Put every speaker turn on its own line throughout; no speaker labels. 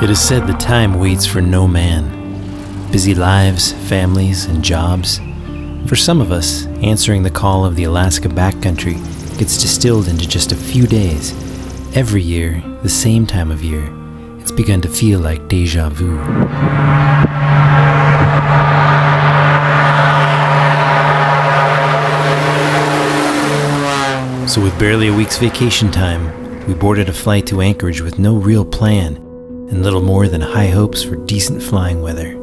It is said that time waits for no man. Busy lives, families, and jobs. For some of us, answering the call of the Alaska Backcountry gets distilled into just a few days. Every year, the same time of year, it's begun to feel like déjà vu. So with barely a week's vacation time, we boarded a flight to Anchorage with no real plan and little more than high hopes for decent flying weather.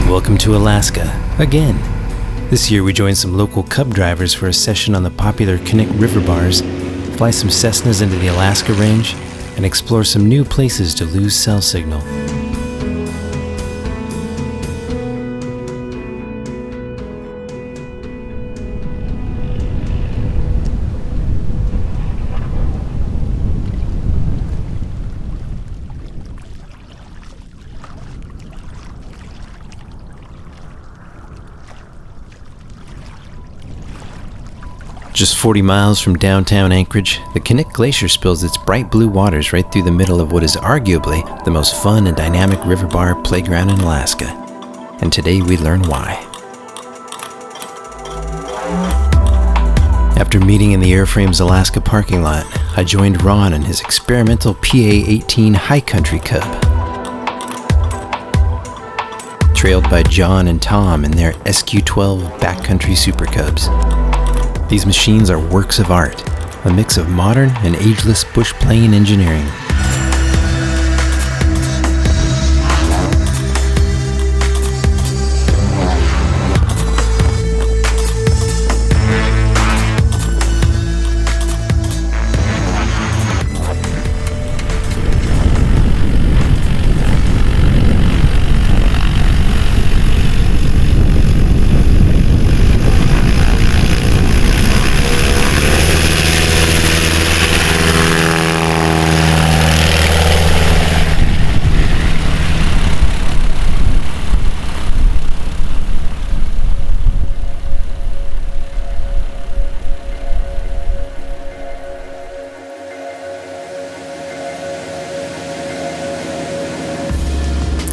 Welcome to Alaska, again. This year we joined some local cub drivers for a session on the popular Knik River bars, fly some Cessnas into the Alaska range, and explore some new places to lose cell signal. Just 40 miles from downtown Anchorage, the Knik Glacier spills its bright blue waters right through the middle of what is arguably the most fun and dynamic river bar playground in Alaska. And today we learn why. After meeting in the Airframes Alaska parking lot, I joined Ron and his experimental PA-18 High Country Cub, trailed by John and Tom in their SQ-12 Backcountry Super Cubs. These machines are works of art, a mix of modern and ageless bush plane engineering.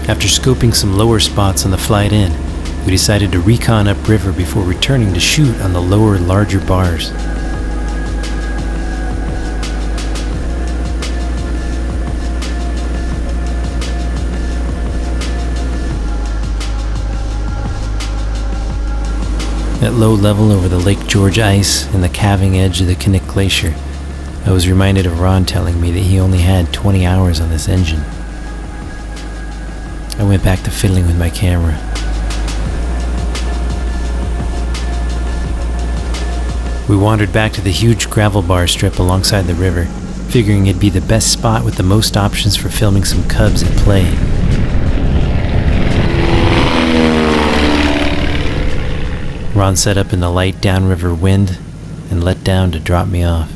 After scoping some lower spots on the flight in, we decided to recon upriver before returning to shoot on the lower, larger bars. At low level over the Lake George ice and the calving edge of the Knik Glacier, I was reminded of Ron telling me that he only had 20 hours on this engine. I went back to fiddling with my camera. We wandered back to the huge gravel bar strip alongside the river, figuring it'd be the best spot with the most options for filming some cubs at play. Ron set up in the light downriver wind and let down to drop me off.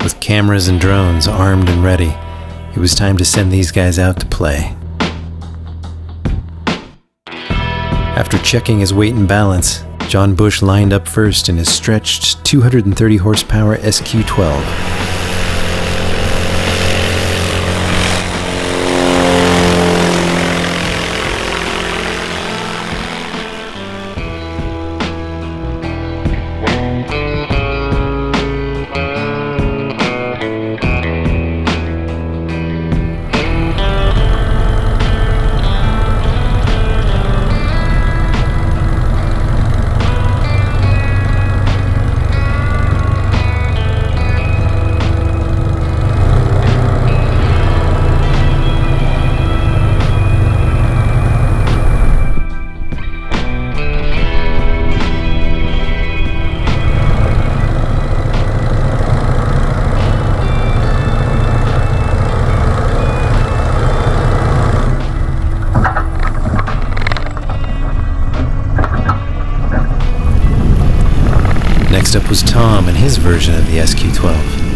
With cameras and drones armed and ready, it was time to send these guys out to play. After checking his weight and balance, John Bush lined up first in his stretched 230 horsepower SQ-12. Next up was Tom and his version of the SQ-12.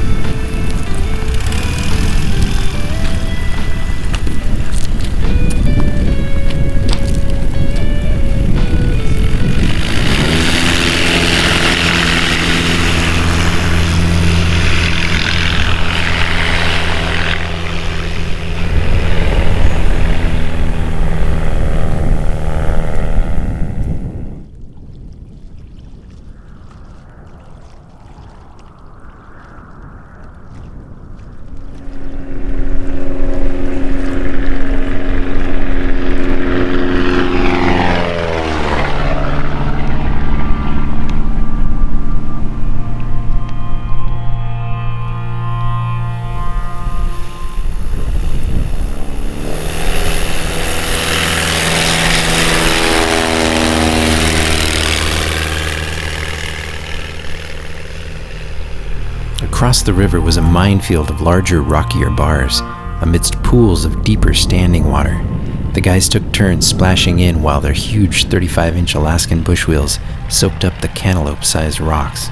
Across the river was a minefield of larger, rockier bars, amidst pools of deeper standing water. The guys took turns splashing in while their huge 35-inch Alaskan Bushwheels soaked up the cantaloupe-sized rocks.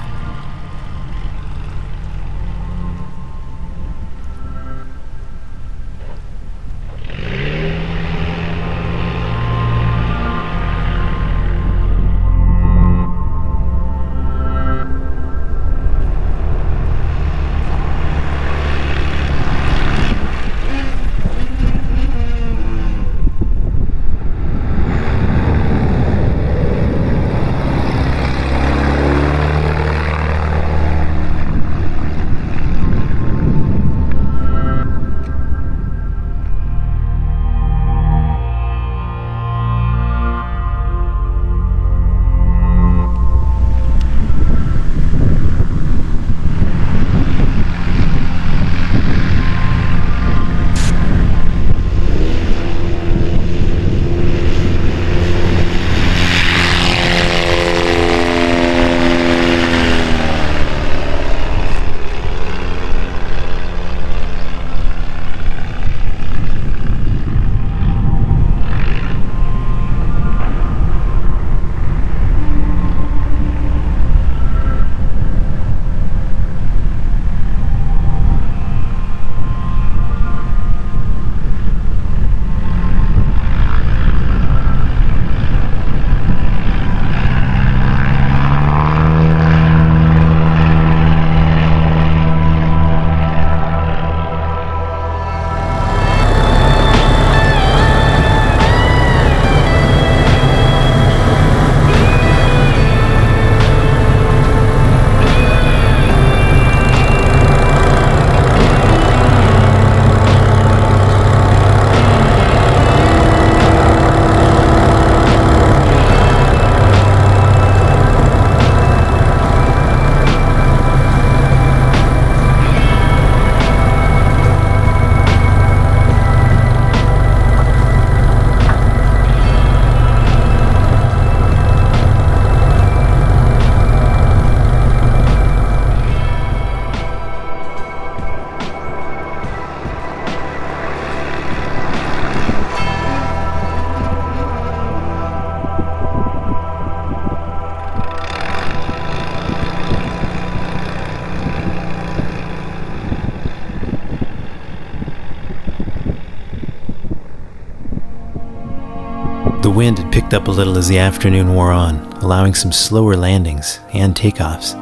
The wind had picked up a little as the afternoon wore on, allowing some slower landings and takeoffs.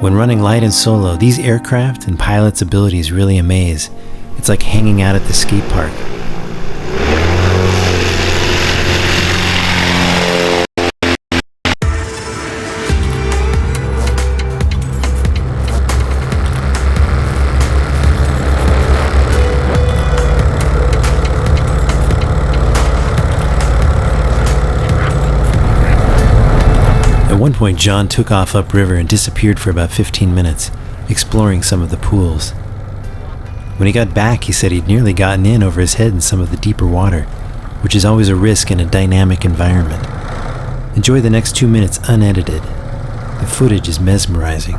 When running light and solo, these aircraft and pilots' abilities really amaze. It's like hanging out at the skate park. At one point, John took off upriver and disappeared for about 15 minutes, exploring some of the pools. When he got back, he said he'd nearly gotten in over his head in some of the deeper water, which is always a risk in a dynamic environment. Enjoy the next 2 minutes unedited. The footage is mesmerizing.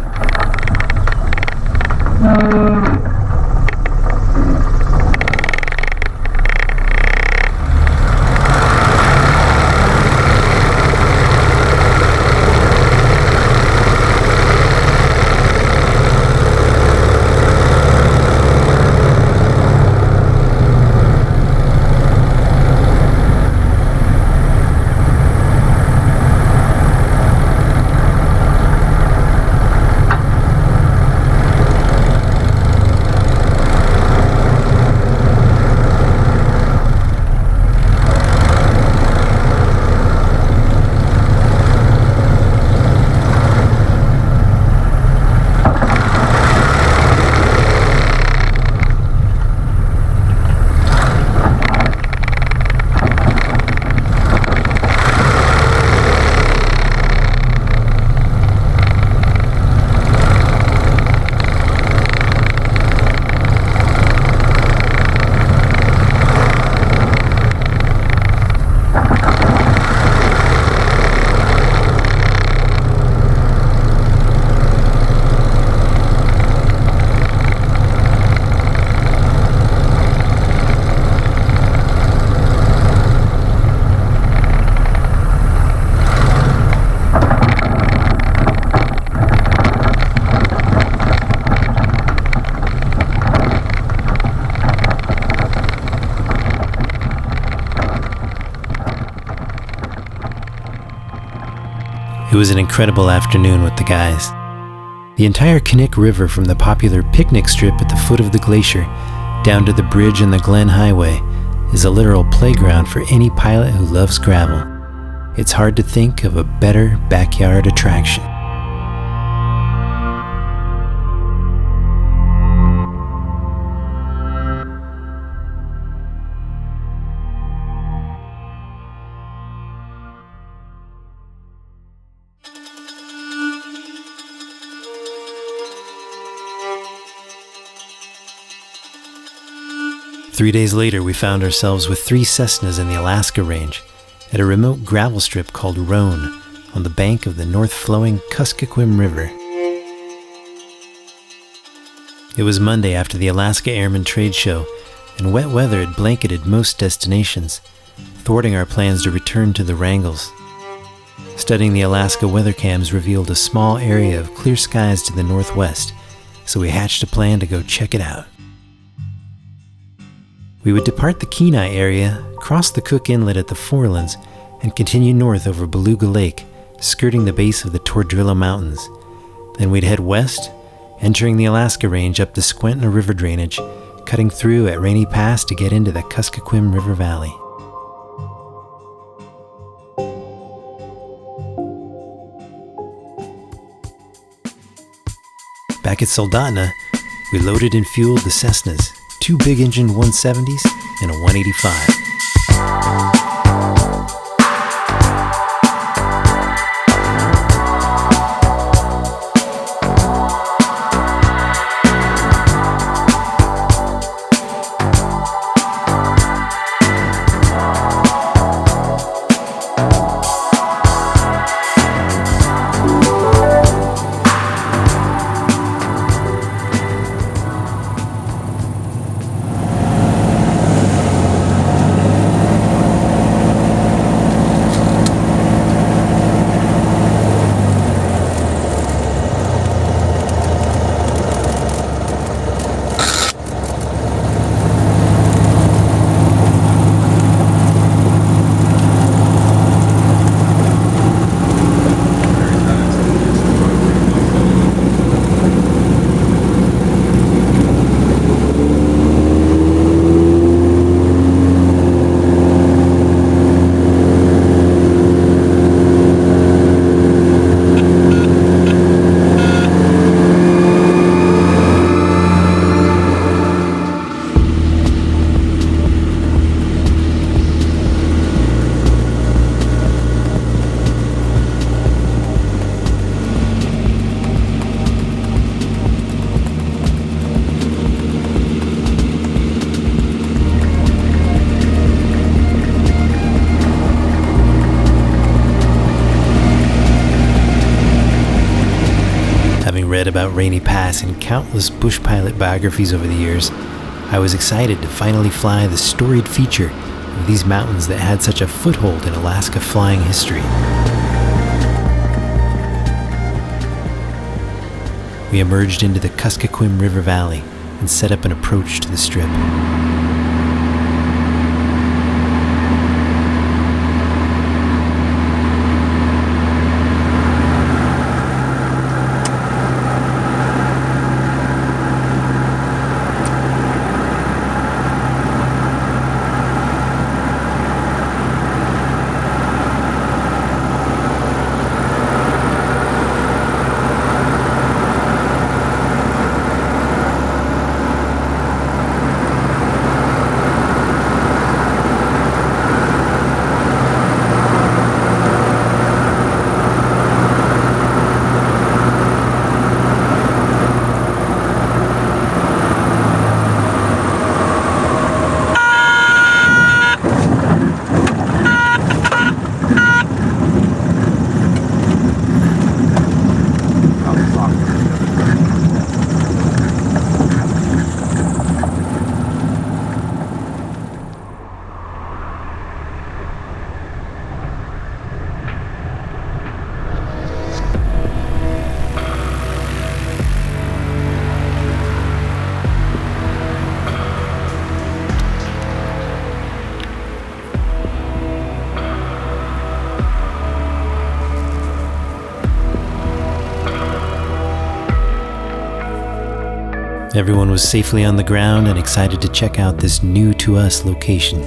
It was an incredible afternoon with the guys. The entire Knik River, from the popular picnic strip at the foot of the glacier down to the bridge and the Glen Highway, is a literal playground for any pilot who loves gravel. It's hard to think of a better backyard attraction. Three days later, we found ourselves with 3 Cessnas in the Alaska Range at a remote gravel strip called Roan on the bank of the north-flowing Kuskokwim River. It was Monday after the Alaska Airmen Trade Show, and wet weather had blanketed most destinations, thwarting our plans to return to the Wrangels. Studying the Alaska weather cams revealed a small area of clear skies to the northwest, so we hatched a plan to go check it out. We would depart the Kenai area, cross the Cook Inlet at the Forelands, and continue north over Beluga Lake, skirting the base of the Tordrillo Mountains. Then we'd head west, entering the Alaska Range up the Squentna River drainage, cutting through at Rainy Pass to get into the Kuskokwim River Valley. Back at Soldotna, we loaded and fueled the Cessnas, 2 big-engine 170s and a 185. Read about Rainy Pass in countless bush pilot biographies over the years, I was excited to finally fly the storied feature of these mountains that had such a foothold in Alaska flying history. We emerged into the Kuskokwim River Valley and set up an approach to the strip. Everyone was safely on the ground and excited to check out this new to us location.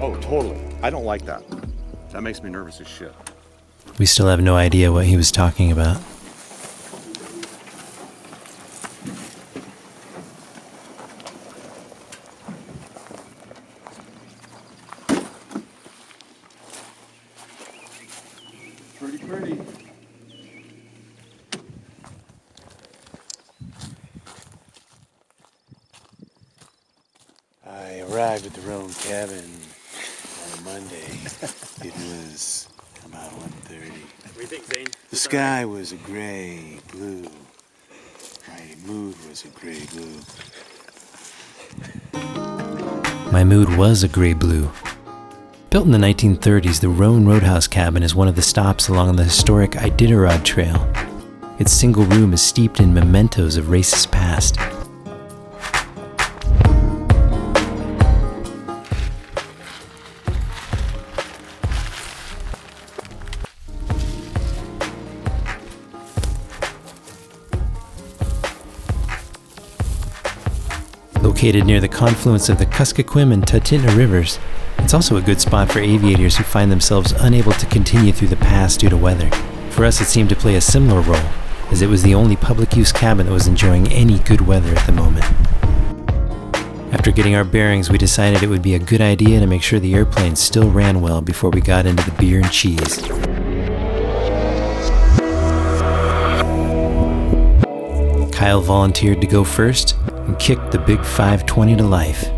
Oh, totally. I don't like that. That makes me nervous as shit.
We still have no idea what he was talking about.
Pretty.
I arrived at the Rome cabin on Monday. It was about 1:30.
What do you think, Zane?
The sky was a gray blue. My mood was a gray blue.
My mood was a gray blue. Built in the 1930s, the Roan Roadhouse cabin is one of the stops along the historic Iditarod Trail. Its single room is steeped in mementos of racist past. Located near the confluence of the Kuskokwim and Tutintna rivers, it's also a good spot for aviators who find themselves unable to continue through the pass due to weather. For us, it seemed to play a similar role, as it was the only public-use cabin that was enjoying any good weather at the moment. After getting our bearings, we decided it would be a good idea to make sure the airplane still ran well before we got into the beer and cheese. Kyle volunteered to go first and kicked the big 520 to life.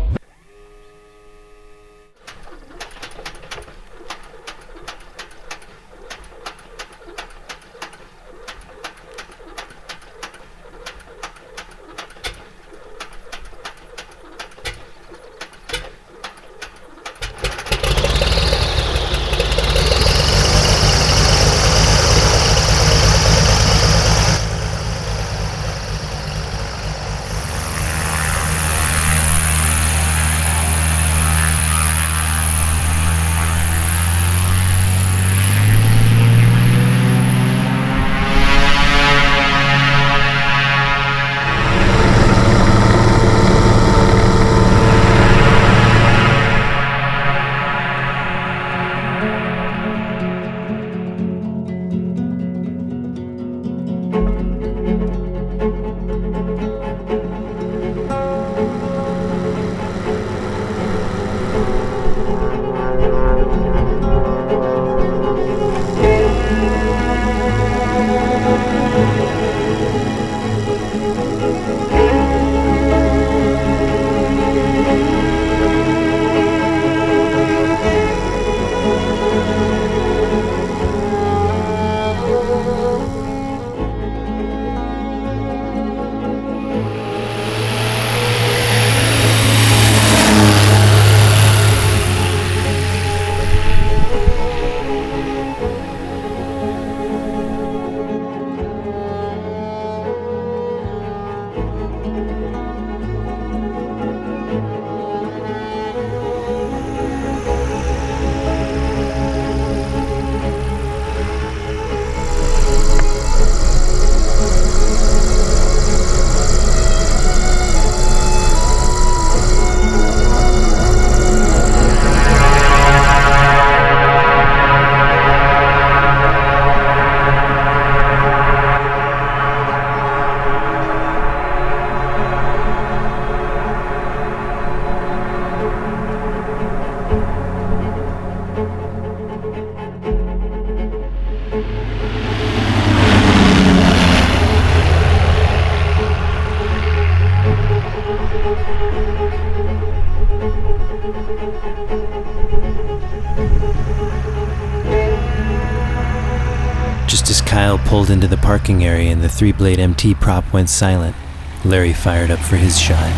Just as Kyle pulled into the parking area and the 3-blade MT prop went silent, Larry fired up for his shot.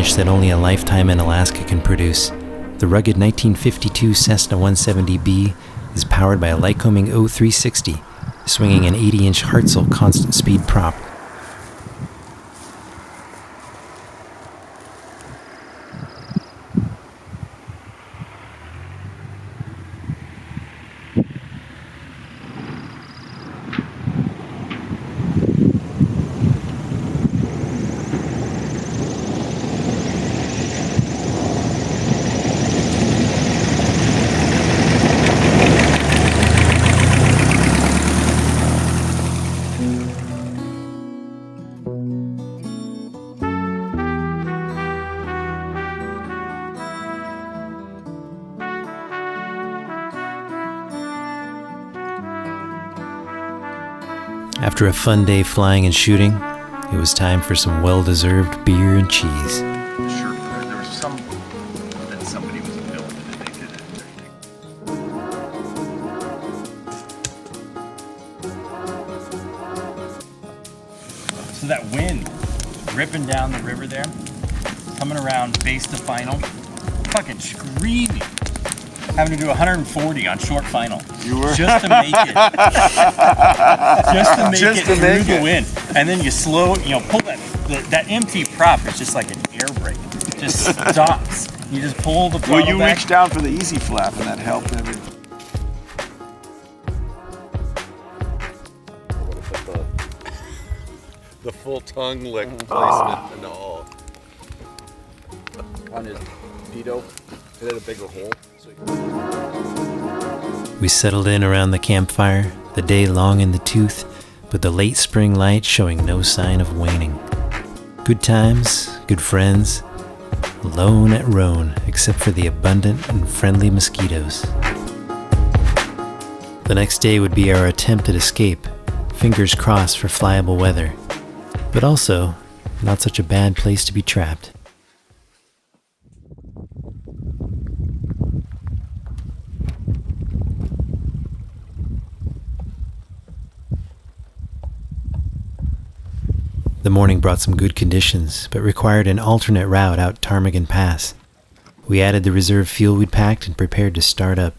finish that only a lifetime in Alaska can produce. The rugged 1952 Cessna 170B is powered by a Lycoming 0360, swinging an 80-inch Hartzell constant speed prop. After a fun day flying and shooting, it was time for some well-deserved beer and cheese.
Sure, there was some that somebody was building and they did it.
So that wind ripping down the river there, coming around base to final, fucking screaming. Having to do 140 on short final.
You were
just to make it. just to make it through the wind. And then you slow, pull that empty prop is just like an air brake. It just stops. You just pull the throttle
Well, you
back.
reached down for the easy flap and that helped everything.
The full tongue lick placement and all.
On his pedo, it had a bigger hole.
We settled in around the campfire, the day long in the tooth, but the late spring light showing no sign of waning. Good times, good friends, alone at Roan, except for the abundant and friendly mosquitoes. The next day would be our attempt at escape, fingers crossed for flyable weather, but also not such a bad place to be trapped. The morning brought some good conditions, but required an alternate route out Ptarmigan Pass. We added the reserve fuel we'd packed and prepared to start up.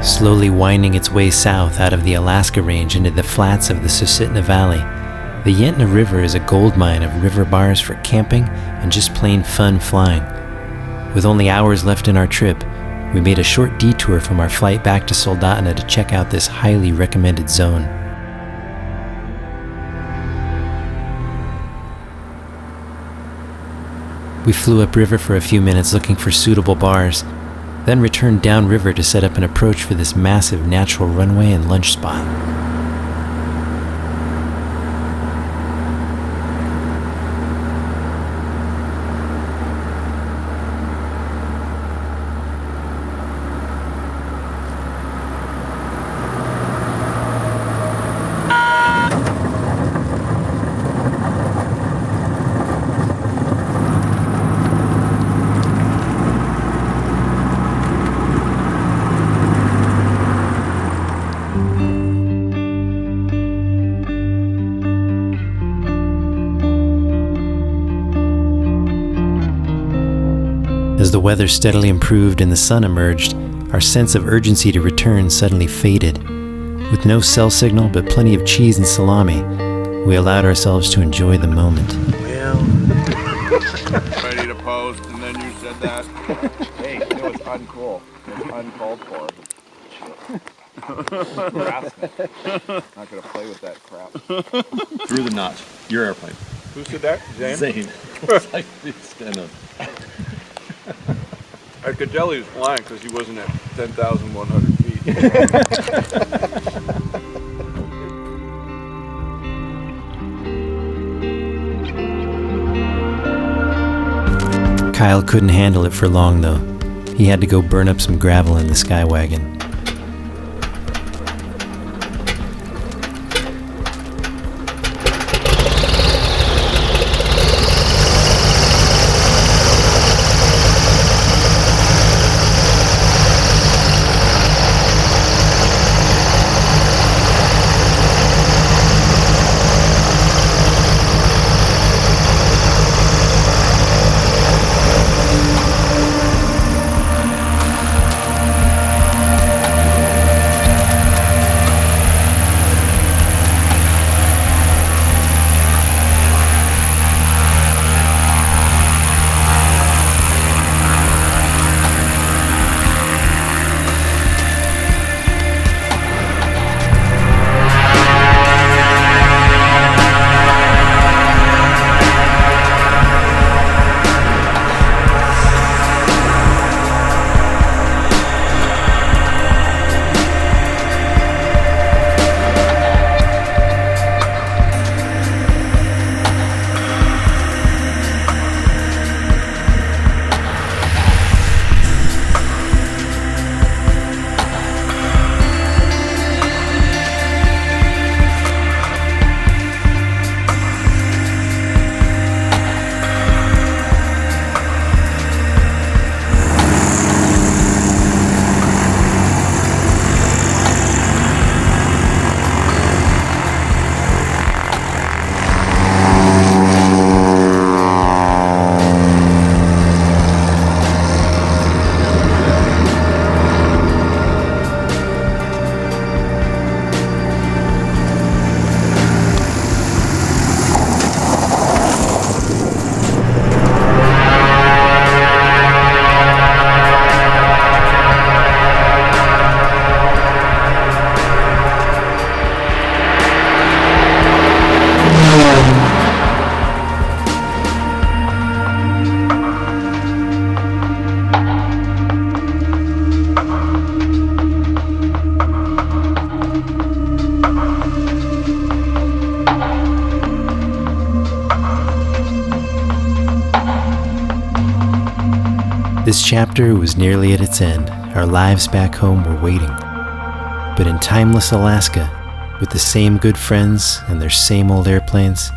Slowly winding its way south out of the Alaska Range into the flats of the Susitna Valley, the Yentna River is a goldmine of river bars for camping and just plain fun flying. With only hours left in our trip, we made a short detour from our flight back to Soldotna to check out this highly recommended zone. We flew upriver for a few minutes looking for suitable bars, then returned downriver to set up an approach for this massive natural runway and lunch spot. As the weather steadily improved and the sun emerged, our sense of urgency to return suddenly faded. With no cell signal but plenty of cheese and salami, we allowed ourselves to enjoy the moment.
Ready to post, and then you said that. Hey, you know it's uncool. It's uncalled for. Harassment. Not gonna play with that crap.
Through the notch. Your airplane.
Who said that? Zane?
Zane. It's like stand up.
I could tell he was flying because he wasn't at 10,100 feet.
Kyle couldn't handle it for long though. He had to go burn up some gravel in the Skywagon. This chapter was nearly at its end. Our lives back home were waiting. But in timeless Alaska, with the same good friends and their same old airplanes,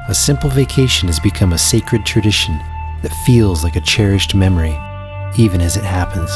a simple vacation has become a sacred tradition that feels like a cherished memory, even as it happens.